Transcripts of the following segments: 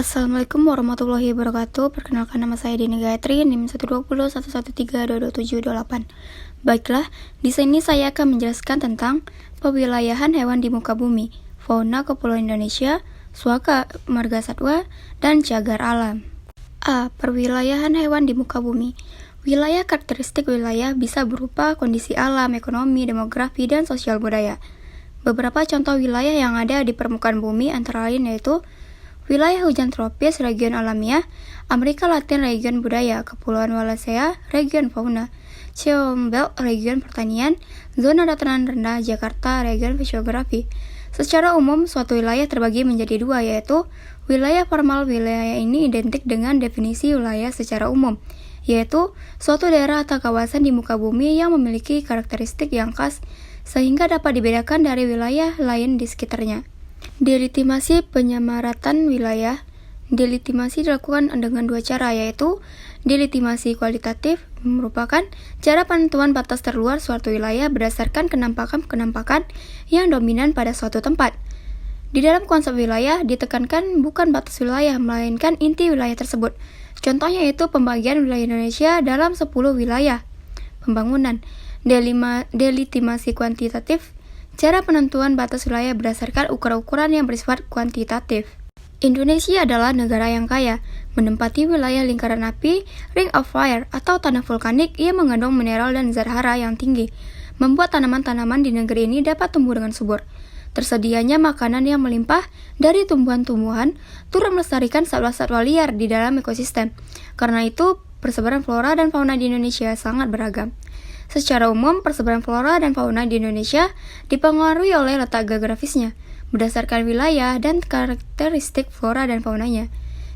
Assalamualaikum warahmatullahi wabarakatuh. Perkenalkan, nama saya Dini Gayatri, NIM 12011132228. Baiklah, di sini saya akan menjelaskan tentang pewilayahan hewan di muka bumi, fauna kepulauan Indonesia, suaka marga satwa, dan cagar alam. A. Perwilayahan hewan di muka bumi. Wilayah karakteristik wilayah bisa berupa kondisi alam, ekonomi, demografi, dan sosial budaya. Beberapa contoh wilayah yang ada di permukaan bumi antara lain yaitu wilayah hujan tropis, region alamiah, Amerika Latin, region budaya, Kepulauan Wallacea, region fauna, Cheolm Belt, region pertanian, zona dataran rendah Jakarta, region fisiografi. Secara umum, suatu wilayah terbagi menjadi dua, yaitu wilayah formal. Wilayah ini identik dengan definisi wilayah secara umum, yaitu suatu daerah atau kawasan di muka bumi yang memiliki karakteristik yang khas sehingga dapat dibedakan dari wilayah lain di sekitarnya. Delegitimasi penyamaratan wilayah. Delegitimasi dilakukan dengan dua cara, yaitu delegitimasi kualitatif merupakan cara penentuan batas terluar suatu wilayah berdasarkan kenampakan yang dominan pada suatu tempat. Di dalam konsep wilayah ditekankan bukan batas wilayah, melainkan inti wilayah tersebut. Contohnya yaitu pembagian wilayah Indonesia dalam 10 wilayah. Pembangunan. Delegitimasi kuantitatif, cara penentuan batas wilayah berdasarkan ukuran-ukuran yang bersifat kuantitatif. Indonesia adalah negara yang kaya, menempati wilayah lingkaran api, ring of fire, atau tanah vulkanik yang mengandung mineral dan zat hara yang tinggi, membuat tanaman-tanaman di negeri ini dapat tumbuh dengan subur. Tersedianya makanan yang melimpah dari tumbuhan-tumbuhan turut melestarikan satwa-satwa liar di dalam ekosistem. Karena itu, persebaran flora dan fauna di Indonesia sangat beragam. Secara umum, persebaran flora dan fauna di Indonesia dipengaruhi oleh letak geografisnya, berdasarkan wilayah dan karakteristik flora dan faunanya.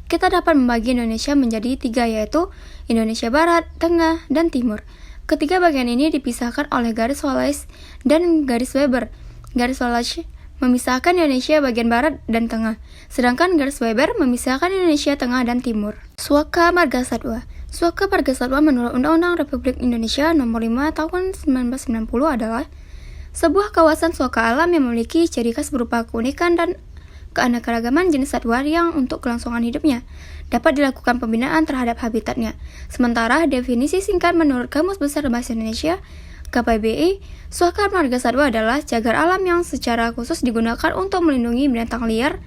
Kita dapat membagi Indonesia menjadi tiga, yaitu Indonesia Barat, Tengah, dan Timur. Ketiga bagian ini dipisahkan oleh garis Wallace dan garis Weber. Garis Wallace memisahkan Indonesia bagian Barat dan Tengah, sedangkan garis Weber memisahkan Indonesia Tengah dan Timur. Suaka marga satwa. Suaka marga satwa menurut Undang-Undang Republik Indonesia Nomor 5 Tahun 1990 adalah sebuah kawasan suaka alam yang memiliki ciri khas berupa keunikan dan keanekaragaman jenis satwa yang untuk kelangsungan hidupnya dapat dilakukan pembinaan terhadap habitatnya. Sementara definisi singkat menurut Kamus Besar Bahasa Indonesia KBBI, suaka marga satwa adalah cagar alam yang secara khusus digunakan untuk melindungi binatang liar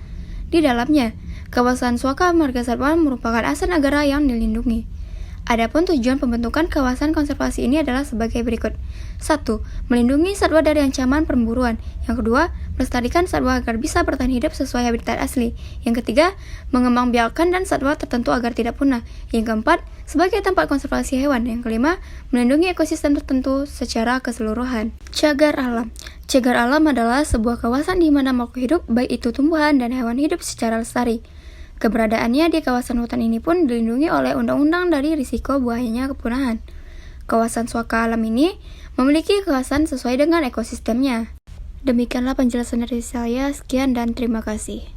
di dalamnya. Kawasan suaka marga satwa merupakan aset negara yang dilindungi. Adapun tujuan pembentukan kawasan konservasi ini adalah sebagai berikut. 1. Melindungi satwa dari ancaman pemburuan. Yang kedua, melestarikan satwa agar bisa bertahan hidup sesuai habitat asli. Yang ketiga, mengembangbiakkan dan satwa tertentu agar tidak punah. Yang keempat, sebagai tempat konservasi hewan. Yang kelima, melindungi ekosistem tertentu secara keseluruhan. Cagar alam. Cagar alam adalah sebuah kawasan di mana makhluk hidup, baik itu tumbuhan dan hewan hidup secara lestari. Keberadaannya di kawasan hutan ini pun dilindungi oleh undang-undang dari risiko bahayanya kepunahan. Kawasan suaka alam ini memiliki kekhasan sesuai dengan ekosistemnya. Demikianlah penjelasan dari saya, sekian dan terima kasih.